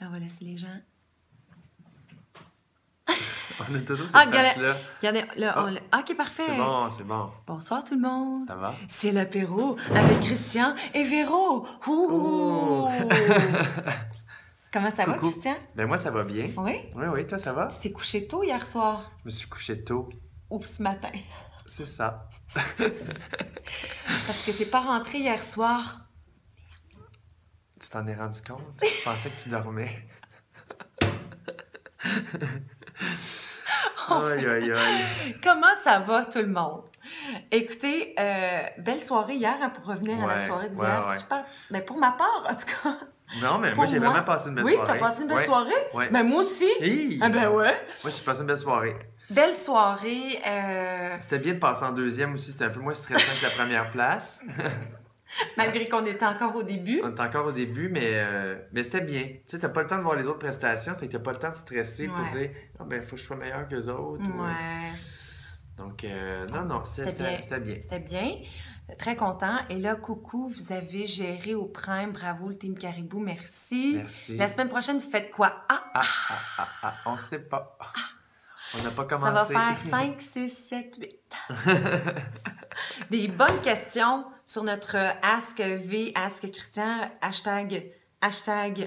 on va laisser les gens. On a toujours cette face-là. Regardez, là, OK, parfait. C'est bon, c'est bon. Bonsoir tout le monde. Ça va? C'est l'apéro avec Christian et Véro. Oh! Comment ça va, Coucou. Christian? Ben moi, ça va bien. Oui? Oui, oui, toi, ça va? Tu t'es couché tôt hier soir? Je me suis couché tôt. Ou ce matin? C'est ça. Parce que t'es pas rentré hier soir. Tu t'en es rendu compte? Je pensais que tu dormais. Aïe, aïe, aïe. Comment ça va, tout le monde? Écoutez, belle soirée hier, hein, pour revenir à notre soirée d'hier. Ouais. Super. Mais pour ma part, en tout cas. Non, mais moi, j'ai vraiment passé une belle soirée. Oui, t'as passé une belle soirée? Ouais. Ben, moi aussi. Hey! Ah ben ouais. Moi, j'ai passé une belle soirée. Belle soirée. C'était bien de passer en deuxième aussi. C'était un peu moins stressant que la première place. Malgré qu'on était encore au début. On est encore au début, mais c'était bien. Tu sais, t'as pas le temps de voir les autres prestations, fait que t'as pas le temps de stresser pour dire « Ah ben, faut que je sois meilleur qu'eux autres. » Ouais. Donc, non, c'était bien. C'était bien. Très content. Et là, coucou, vous avez géré au Prime. Bravo, le Team Caribou. Merci. Merci. La semaine prochaine, vous faites quoi? On sait pas. On n'a pas commencé. Ça va faire 5, 6, 7, 8. Des bonnes questions sur notre Ask V, Ask Christian, hashtag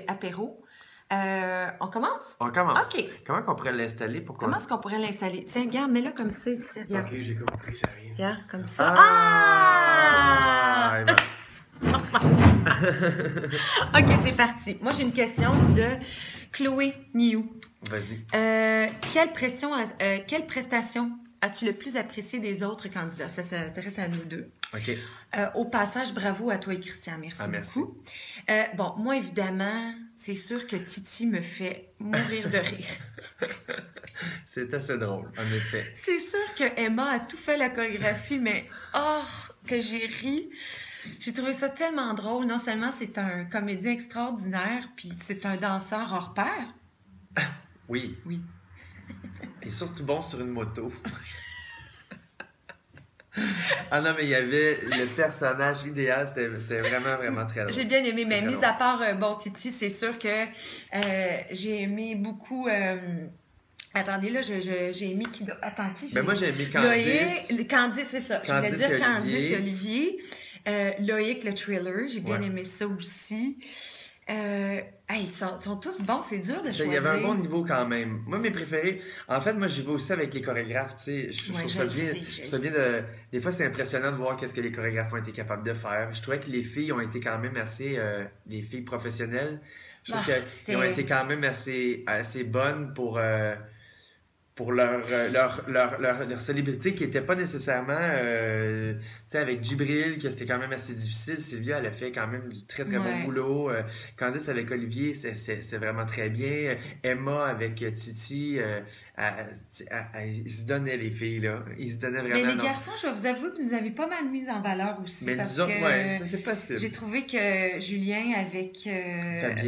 apéro. On commence? On commence. OK. Comment qu'on pourrait l'installer pour qu'on... Comment est-ce qu'on pourrait l'installer? Tiens, regarde, mets-le comme ça ici. Regarde. OK, j'ai compris, j'arrive. Regarde, comme ça. Ah! OK, c'est parti. Moi, j'ai une question de Chloé Niou. Vas-y. Quelle prestation as-tu le plus apprécié des autres candidats? Ça s'intéresse à nous deux. OK. Au passage, bravo à toi et Christian. Merci beaucoup. Bon, moi, évidemment, c'est sûr que Titi me fait mourir de rire. C'est assez drôle, en effet. C'est sûr que Emma a tout fait la chorégraphie, mais que j'ai ri. J'ai trouvé ça tellement drôle. Non seulement c'est un comédien extraordinaire, puis c'est un danseur hors pair. Oui. Oui. Et surtout bon sur une moto. Ah non, mais il y avait le personnage idéal, c'était vraiment, vraiment très drôle. J'ai bien aimé, mais très mis drôle. à part Titi, c'est sûr que j'ai aimé beaucoup... Attendez, là, j'ai aimé qui... Attends, qui? Ben moi, j'ai aimé Candice. Loïc, Candice, c'est ça. Candice Je voulais dire et Candice et Olivier. Loïc, le thriller, j'ai bien aimé ça aussi. Ils sont tous bons, c'est dur de choisir. Il y avait un bon niveau quand même. Moi, mes préférés, en fait, moi, j'y vais aussi avec les chorégraphes, tu sais. Je trouve ça bien. Des fois, c'est impressionnant de voir qu'est-ce que les chorégraphes ont été capables de faire. Je trouvais que les filles ont été quand même assez, les filles professionnelles, je trouve qu'elles ont été quand même assez bonnes pour leur célébrité qui n'était pas nécessairement, tu sais, avec Djibril, que c'était quand même assez difficile. Sylvia, elle a fait quand même du très, très bon boulot. Candice avec Olivier, c'était vraiment très bien. Emma avec Titi, ils se donnaient, les filles, là. Ils se donnaient vraiment... Mais les garçons, je vais vous avouer que vous nous avez pas mal mis en valeur aussi. Mais parce disons, que ça c'est possible. j'ai trouvé que Julien avec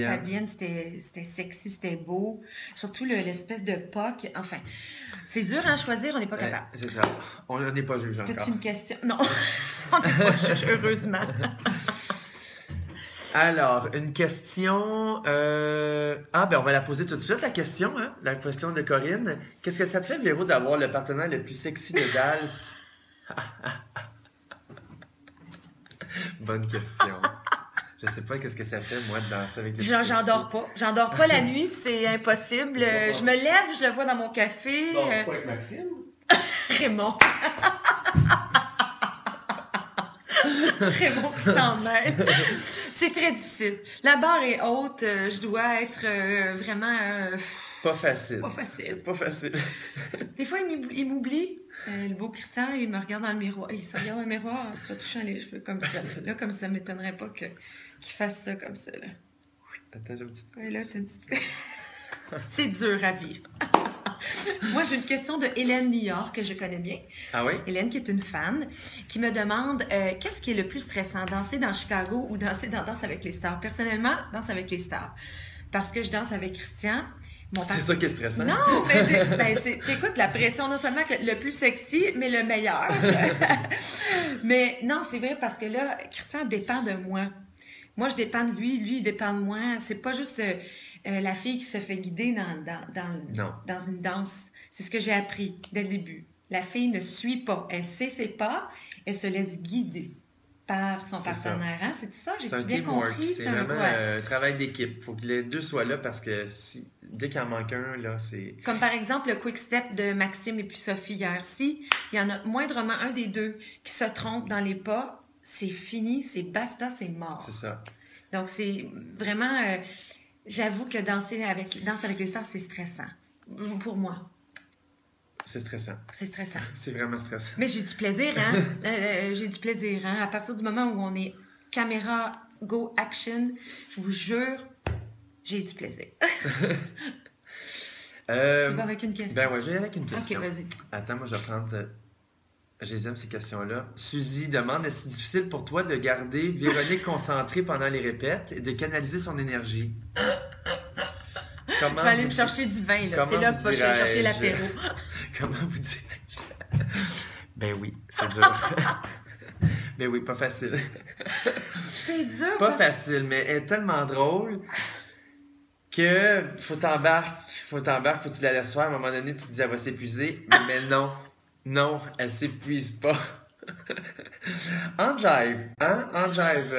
Fabienne, c'était sexy, c'était beau. Surtout l'espèce de POC. Enfin, c'est dur à choisir, on n'est pas capable. C'est ça. On n'est pas juge encore. T'as-tu une question? Non, on n'est pas juge, heureusement. Alors, une question... ben on va la poser tout de suite, la question, hein? La question de Corinne. Qu'est-ce que ça te fait, Véro, d'avoir le partenaire le plus sexy de Dals? Bonne question. Je sais pas qu'est-ce que ça fait, moi, de danser avec le plus sexy. J'en dors pas. J'en dors pas la nuit, c'est impossible. Je me lève, je le vois dans mon café. Non, c'est pas avec Maxime? Raymond. Raymond qui s'en mêle. C'est très difficile. La barre est haute. Je dois être vraiment... Pas facile. Pas facile. C'est pas facile. Des fois, il m'oublie. Le beau Christian, il me regarde dans le miroir. Il se regarde dans le miroir en se retouchant les cheveux comme ça. Là, comme ça, m'étonnerait pas qu'il fasse ça comme ça. Là. Attends, j'ai une petite... Oui, là, t'as une petite... C'est dur à vivre. Moi, j'ai une question de Hélène Niort, que je connais bien. Ah oui? Hélène, qui est une fan, qui me demande qu'est-ce qui est le plus stressant, danser dans Chicago ou danser dans Danse avec les stars? Personnellement, Danse avec les stars. Parce que je danse avec Christian. C'est ça qui est stressant. Non, mais t'écoutes la pression, non seulement que le plus sexy, mais le meilleur. Mais non, c'est vrai parce que là, Christian dépend de moi. Moi, je dépends de lui, lui, il dépend de moi. C'est pas juste la fille qui se fait guider dans une danse. C'est ce que j'ai appris dès le début. La fille ne suit pas. Elle sait ses pas, elle se laisse guider par son partenaire. Hein? C'est tout ça? J'ai bien compris? C'est vraiment un travail d'équipe. Il faut que les deux soient là parce que dès qu'il en manque un, là, c'est... Comme par exemple le quick step de Maxime et puis Sophie hier. Si il y en a moindrement un des deux qui se trompe dans les pas, c'est fini, c'est basta, c'est mort. C'est ça. Donc, c'est vraiment... j'avoue que Danse avec les stars, c'est stressant. Pour moi. C'est stressant. C'est stressant. C'est vraiment stressant. Mais j'ai du plaisir, hein? J'ai du plaisir, hein? À partir du moment où on est caméra, go, action, je vous jure, j'ai du plaisir. Tu vas avec une question? Ben ouais, je vais y aller avec une question. OK, vas-y. Attends, moi, je vais prendre... Je les aime, ces questions-là. Suzy demande, est-ce difficile pour toi de garder Véronique concentrée pendant les répètes et de canaliser son énergie? Je vais aller me chercher du vin, là. C'est là que je vais chercher l'apéro. Comment vous dirais-je? Ben oui, c'est dur. Ben oui, pas facile. C'est dur. Pas facile, mais elle est tellement drôle que faut t'embarquer, faut que tu la laisses faire. À un moment donné, tu te dis, elle va s'épuiser. Mais non. Non, elle s'épuise pas. En jive, hein? En jive.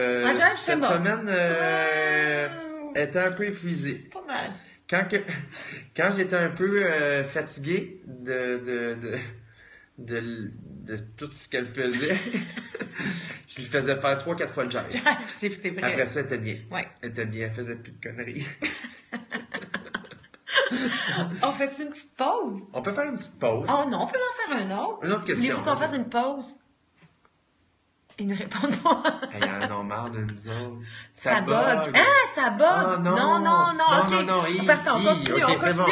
Cette semaine, elle était un peu épuisée. Pas mal. Quand j'étais un peu fatigué de tout ce qu'elle faisait, je lui faisais faire 3-4 fois le jive. C'est vrai. Après ça, elle était bien. Ouais. Elle était bien, elle faisait plus de conneries. On fait une petite pause? On peut faire une petite pause. Oh non, on peut en faire un autre. Une autre question. Voulez-vous qu'on fasse une pause? Ils ne répondent pas. Ils en ont marre de nous autres. Ça bug. Ah, ça bug. Oh, non. OK. Non. Parfait, on continue, OK, c'est bon.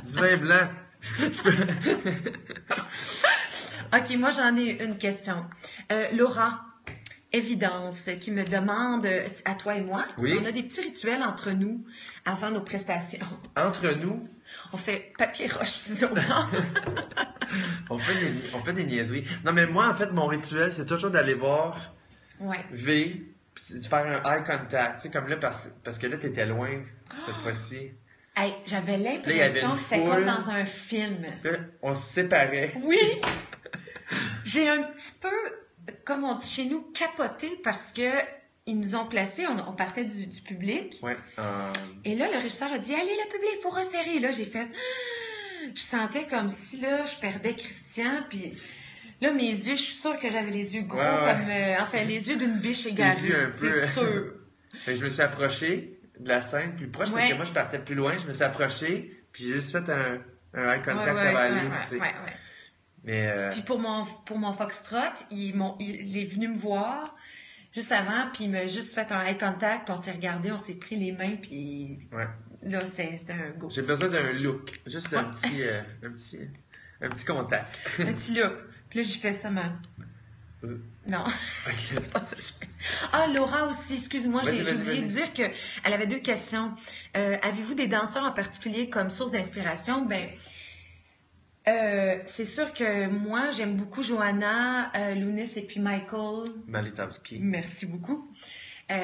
Du vin blanc. OK, moi, j'en ai une question. Laura, Évidence, qui me demande, à toi et moi, si on a des petits rituels entre nous avant nos prestations. Entre nous? On fait papier, roche, ciseaux. on fait des niaiseries. Non, mais moi, en fait, mon rituel, c'est toujours d'aller voir V, puis de faire un eye contact. Tu sais, comme là, parce que là, t'étais loin cette fois-ci. Hey, j'avais l'impression que c'était comme dans un film. Là, on se séparait. Oui! J'ai un petit peu, comme on dit chez nous, capoté parce que ils nous ont placés, on partait du public. Ouais. Et là, le régisseur a dit, allez, le public, il faut resserrer. Là, j'ai fait... Je sentais comme si, là, je perdais Christian, puis... Là, mes yeux, je suis sûre que j'avais les yeux gros, comme... enfin, les yeux d'une biche égarée, c'est sûr. Fait que je me suis approché de la scène plus proche, parce que moi, je partais plus loin. Je me suis approché, puis j'ai juste fait un eye contact, ça va aller, tu sais. Mais Puis pour mon foxtrot, il est venu me voir juste avant, puis il m'a juste fait un eye contact, puis on s'est regardé, on s'est pris les mains, puis là, c'était un go. J'ai besoin d'un look, juste un petit contact. Un petit look. Puis là, j'ai fait ça, man. Non. C'est pas ça que je fais. Ah, Laura aussi, excuse-moi, j'ai oublié de dire qu'elle avait 2 questions. Avez-vous des danseurs en particulier comme source d'inspiration? Ben, c'est sûr que moi, j'aime beaucoup Johanna, Lounis et puis Michael Malitowski. Merci beaucoup.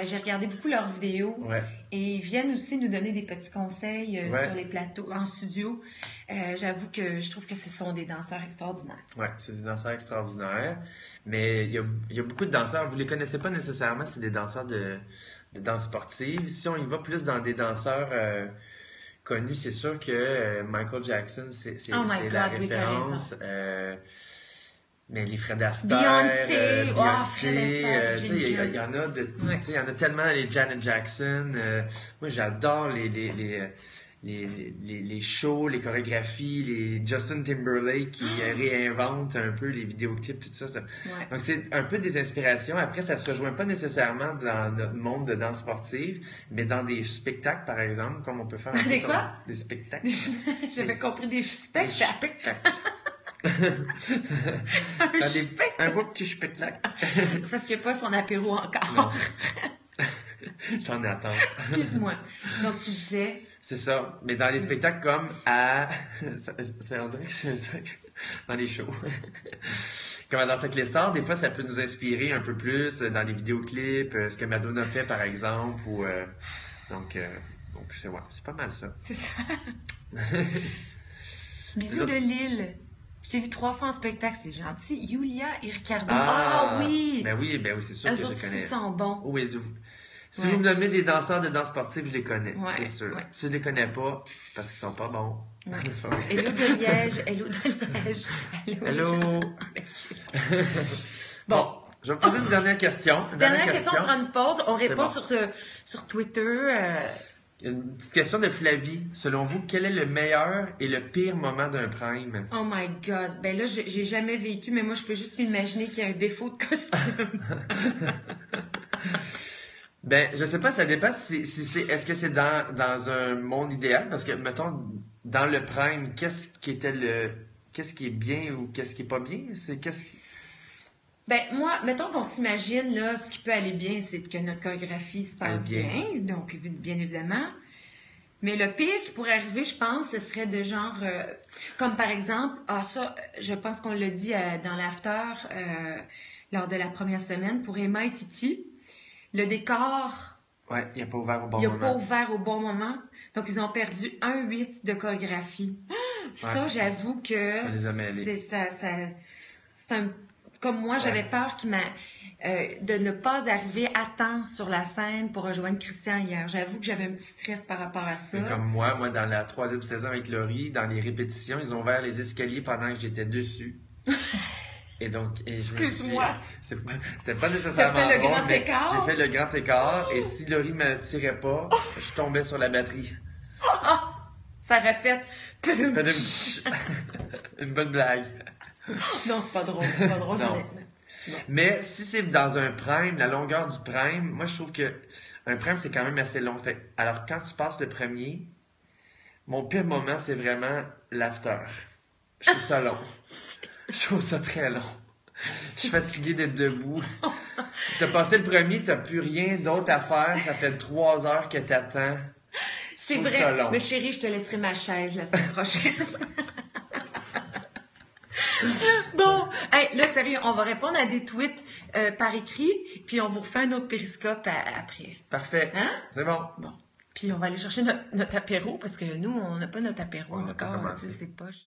J'ai regardé beaucoup leurs vidéos et ils viennent aussi nous donner des petits conseils sur les plateaux, en studio. J'avoue que je trouve que ce sont des danseurs extraordinaires. Oui, c'est des danseurs extraordinaires. Mais il y a beaucoup de danseurs, vous ne les connaissez pas nécessairement, c'est des danseurs de danse sportive. Si on y va plus dans des danseurs connus, c'est sûr que Michael Jackson, c'est la référence. Mais les Fred Astaire, Beyoncé, il y en a il y en a tellement, les Janet Jackson. Moi, j'adore les shows, les chorégraphies, les Justin Timberlake qui réinvente un peu les vidéoclips, tout ça. Donc, c'est un peu des inspirations. Après, ça se rejoint pas nécessairement dans notre monde de danse sportive, mais dans des spectacles, par exemple, comme on peut faire... Des quoi? Des spectacles. J'avais compris des spectacles. Des spectacles. Un beau petit spectacle. C'est parce qu'il n'y a pas son apéro encore. J'en attends. Excuse-moi. Donc, tu disais... C'est ça. Mais dans les spectacles comme on dirait que c'est ça. dans les shows. Comme dans avec les stars, des fois, ça peut nous inspirer un peu plus dans les vidéoclips, ce que Madonna fait, par exemple. Ou, donc c'est pas mal ça. C'est ça. Bisous de Lille. Je t'ai vu 3 fois en spectacle, c'est gentil. Yulia et Ricardo. Ah oui! Ben oui, c'est sûr que je connais. Ils sont bons. Oui, si vous me nommez des danseurs de danse sportive, je les connais, c'est sûr. Ouais. Si je les connais pas, parce qu'ils sont pas bons. Ouais. Hello de Liège, hello de Liège. Hello. Bon, je vais vous poser une dernière question. Dernière question, on prend une pause. On répond sur Twitter. Une petite question de Flavie. Selon vous, quel est le meilleur et le pire moment d'un prime? Oh my God! Ben là, j'ai jamais vécu, mais moi, je peux juste m'imaginer qu'il y a un défaut de costume. Ben, je sais pas, ça dépend est-ce que c'est dans un monde idéal? Parce que, mettons, dans le prime, qu'est-ce qui est bien ou qu'est-ce qui est pas bien? Ben, moi, mettons qu'on s'imagine, là, ce qui peut aller bien, c'est que notre chorégraphie se passe bien, donc, bien évidemment. Mais le pire qui pourrait arriver, je pense, ce serait de genre, comme par exemple, ça, je pense qu'on l'a dit dans l'after, lors de la première semaine, pour Emma et Titi, le décor... Ouais, il n'a pas ouvert au bon moment. Il n'a pas ouvert au bon moment, donc ils ont perdu 1/8 de chorégraphie. Ça, j'avoue que... Ça les a mêlés. C'est un... Comme moi, j'avais peur de ne pas arriver à temps sur la scène pour rejoindre Christian hier. J'avoue que j'avais un petit stress par rapport à ça. C'est comme moi, dans la 3e saison avec Laurie, dans les répétitions, ils ont ouvert les escaliers pendant que j'étais dessus. Et donc, je me suis dit, c'était pas nécessairement j'ai fait le grand écart. J'ai fait le grand écart, et si Laurie me tirait pas, je tombais sur la batterie. Ça aurait fait... Une bonne blague. Non, c'est pas drôle. C'est pas drôle, honnêtement. Non. Mais si c'est dans un prime, la longueur du prime, moi je trouve que un prime c'est quand même assez long. Alors quand tu passes le premier, mon pire moment c'est vraiment l'after. Je trouve ça long. Je trouve ça très long. Je suis fatigué d'être debout. T'as passé le premier, t'as plus rien d'autre à faire. Ça fait 3 heures que t'attends. C'est vrai. Ça long. Mais chérie, je te laisserai ma chaise la semaine prochaine. Bon, hey, là, sérieux, on va répondre à des tweets par écrit, puis on vous refait un autre périscope après. Parfait. Hein? C'est bon. Bon. Puis on va aller chercher notre apéro, parce que nous, on n'a pas notre apéro encore. C'est poche.